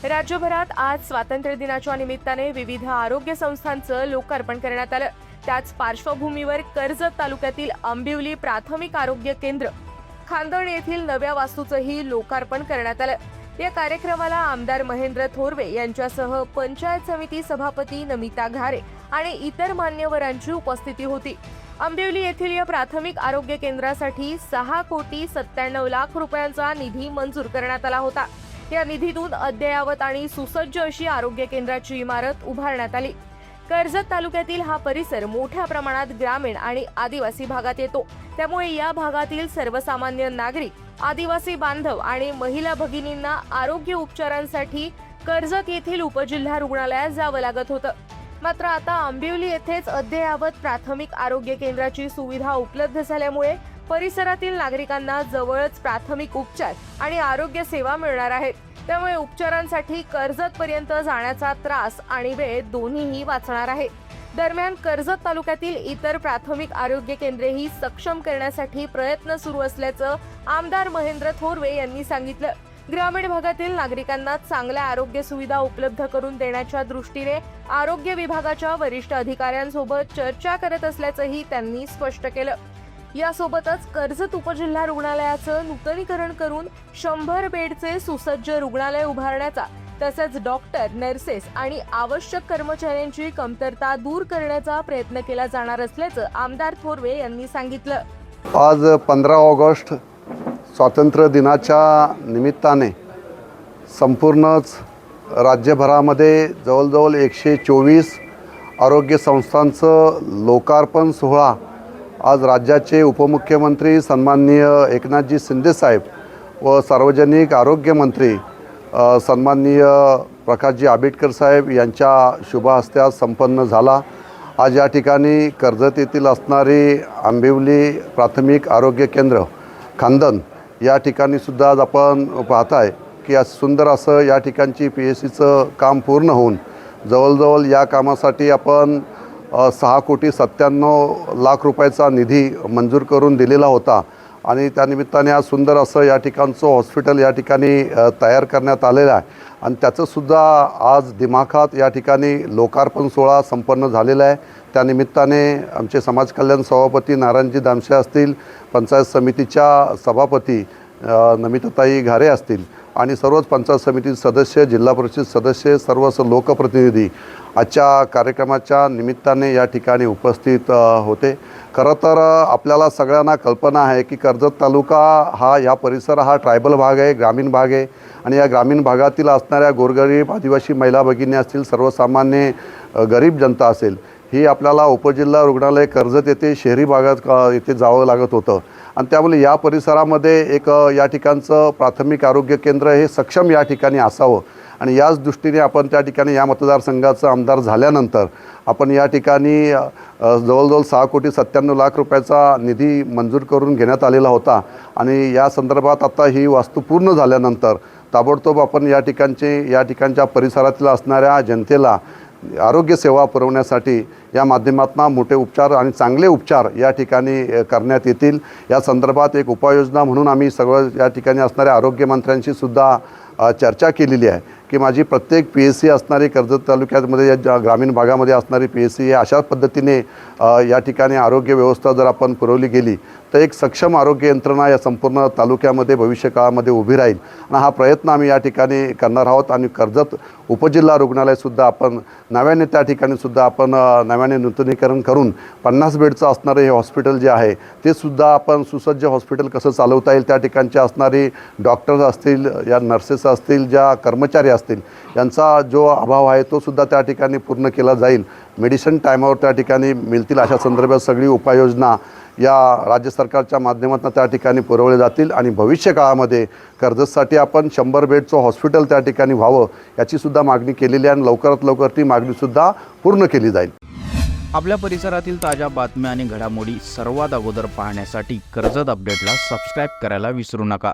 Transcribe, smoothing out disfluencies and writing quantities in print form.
राज्यभरात आज स्वातंत्र्य दिनाच्या निमित्ताने विविध आरोग्य संस्थांचं लोकार्पण करण्यात आलं। त्याच पार्श्वभूमीवर कर्जत तालुक्यातील आंबिवली प्राथमिक आरोग्य केंद्र, खांदण येथील नव्या वास्तूचंही लोकार्पण करण्यात आलं। या कार्यक्रमाला आमदार महेंद्र थोरवे यांच्यासह पंचायत समिती सभापती नमिता घारे आणि इतर मान्यवरांची उपस्थिती होती। आंबिवली येथील या प्राथमिक आरोग्य केंद्रासाठी 6,97,00,000 रुपयांचा निधी मंजूर करण्यात आला होता। या निधीतून अद्ययावत आणि सुसज्ज अशी आरोग्य केंद्राची इमारत उभारण्यात आली। कर्जत तालुक्यातील हा परिसर मोठ्या प्रमाणात ग्रामीण आणि आदिवासी भागात येतो, त्यामुळे या भागातील सर्वसामान्य नागरिक, आदिवासी बांधव आणि महिला भगिनींना आरोग्य उपचारांसाठी कर्जत येथील उपजिल्हा रुग्णालयात जावं लागत होतं। मात्र आता आंबिवली येथेच अद्ययावत प्राथमिक आरोग्य केंद्राची सुविधा उपलब्ध झाल्यामुळे परिसरातील नागरिकांना जवळच प्राथमिक उपचार आणि आरोग्य सेवा मिळणार आहेत। त्यामुळे उपचारांसाठी कर्जत पर्यंत जाण्याचा त्रास आणि वेळ दोन्हीही वाचणार आहे। दरम्यान कर्जत तालुक्यातील इतर प्राथमिक आरोग्य केंद्रेही सक्षम करण्यासाठी प्रयत्न सुरू असल्याचं आमदार महेंद्र थोरवे यांनी सांगितलं। ग्रामीण भागातील नागरिकांना चांगल्या आरोग्य सुविधा उपलब्ध करून देण्याच्या दृष्टीने आरोग्य विभागाच्या वरिष्ठ अधिकाऱ्यांसोबत चर्चा करत असल्याचंही त्यांनी स्पष्ट केलं। यासोबतच कर्जत उपजिल्हा रुग्णालयाचं नूतनीकरण करून 100 बेडचे सुसज्ज रुग्णालय उभारण्याचा, तसंच डॉक्टर, नर्सेस आणि आवश्यक कर्मचाऱ्यांची कमतरता दूर करण्याचा प्रयत्न केला जाणार असल्याचं आमदार थोरवे यांनी सांगितलं। आज 15 ऑगस्ट स्वातंत्र्य दिनाच्या निमित्ताने संपूर्णच राज्यभरामध्ये जवळजवळ 124 आरोग्य संस्थांचं लोकार्पण सोहळा आज राज्याचे उपमुख्यमंत्री सन्माननीय एकनाथजी शिंदे साहेब व सार्वजनिक आरोग्य मंत्री सन्माननीय प्रकाशजी आंबेडकर साहेब यांच्या शुभ हस्ते संपन्न झाला। आज या ठिकाणी कर्जत येथील असणारी आंबिवली प्राथमिक आरोग्य केंद्र खांदण या ठिकाणी सुद्धा आज आपण पाहताय की आज सुंदर असं या ठिकाणची PSCचं काम पूर्ण होऊन जवळजवळ या कामासाठी आपण 6,97,00,000 रुपयाचा निधी मंजूर करून दिलेला होता आणि त्यानिमित्ताने आज सुंदर असं या ठिकाणचं हॉस्पिटल या ठिकाणी तयार करण्यात आलेलं आहे आणि त्याचंसुद्धा आज दिमाखात या ठिकाणी लोकार्पण सोहळा संपन्न झालेला आहे। त्यानिमित्ताने आमचे समाज कल्याण सभापती नारायणजी दामशे असतील, पंचायत समितीच्या सभापती नमिताताई घारे असतील आणि सर्वच पंचायत समिती सदस्य, जिल्हा परिषद सदस्य, सर्वच लोकप्रतिनिधी आजच्या कार्यक्रमाच्या निमित्ताने या ठिकाणी उपस्थित होते। खरं तर आपल्याला सगळ्यांना कल्पना आहे की कर्जत तालुका हा परिसर हा ट्रायबल भाग आहे, ग्रामीण भाग आहे आणि या ग्रामीण भागातील असणाऱ्या गोरगरीब आदिवासी महिला भगिनी असतील, सर्वसामान्य गरीब जनता असेल, ही आपल्याला उपजिल्हा रुग्णालय कर्जत येथे शहरी भागात येथे जावं लागत होतं आणि त्यामुळे या परिसरामध्ये एक या ठिकाणचं प्राथमिक आरोग्य केंद्र हे सक्षम या ठिकाणी असावं आणि याच दृष्टीने आपण त्या ठिकाणी या मतदारसंघाचा आमदार झाल्यानंतर आपण या ठिकाणी जवळजवळ 6,97,00,000 रुपयाचा निधी मंजूर करून घेण्यात आलेला होता आणि या संदर्भात आता ही वास्तू पूर्ण झाल्यानंतर ताबडतोब आपण या ठिकाणच्या परिसरातील असणाऱ्या जनतेला आरोग्य सेवा पुरवण्यासाठी या माध्यमातून मोठे उपचार आणि चांगले उपचार या ठिकाणी करण्यात येतील। या संदर्भात एक उपाययोजना म्हणून आम्ही सगळं या ठिकाणी असणाऱ्या आरोग्यमंत्र्यांशी सुद्धा चर्चा केलेली आहे की माझी प्रत्येक PSC असणारी कर्जत तालुक्यामध्ये या ग्रामीण भागामध्ये असणारी PSC हे अशा पद्धतीने या ठिकाणी आरोग्य व्यवस्था जर आपण पुरवली गेली तर एक सक्षम आरोग्य यंत्रणा या संपूर्ण तालुक्यामध्ये भविष्यकाळामध्ये उभी राहील आणि हा प्रयत्न आम्ही या ठिकाणी करणार आहोत आणि कर्जत उपजिल्हा रुग्णालयसुद्धा आपण नव्याने त्या ठिकाणी सुद्धा आपण नव्याने नूतनीकरण करून 50 बेडचं असणारं हे हॉस्पिटल जे आहे ते सुद्धा आपण सुसज्ज हॉस्पिटल कसं चालवता येईल, त्या ठिकाणचे असणारी डॉक्टर्स असतील, या नर्सेस असतील, ज्या कर्मचारी असतील, यांचा जो अभाव आहे तो सुद्धा त्या ठिकाणी पूर्ण केला जाईल। मेडिसिन टायमावर त्या ठिकाणी मिळतील अशा संदर्भात सगळी उपाययोजना या राज्य सरकारच्या माध्यमातून त्या ठिकाणी पुरवले जातील आणि भविष्य काळामध्ये कर्जतसाठी आपण 100 बेडचं हॉस्पिटल त्या ठिकाणी व्हावं याची सुद्धा मागणी केलेली आहे आणि लवकरात लवकर ती मागणीसुद्धा पूर्ण केली जाईल। आपल्या परिसरातील ताज्या बातम्या आणि घडामोडी सर्वात अगोदर पाहण्यासाठी कर्जत अपडेटला सबस्क्राईब करायला विसरू नका।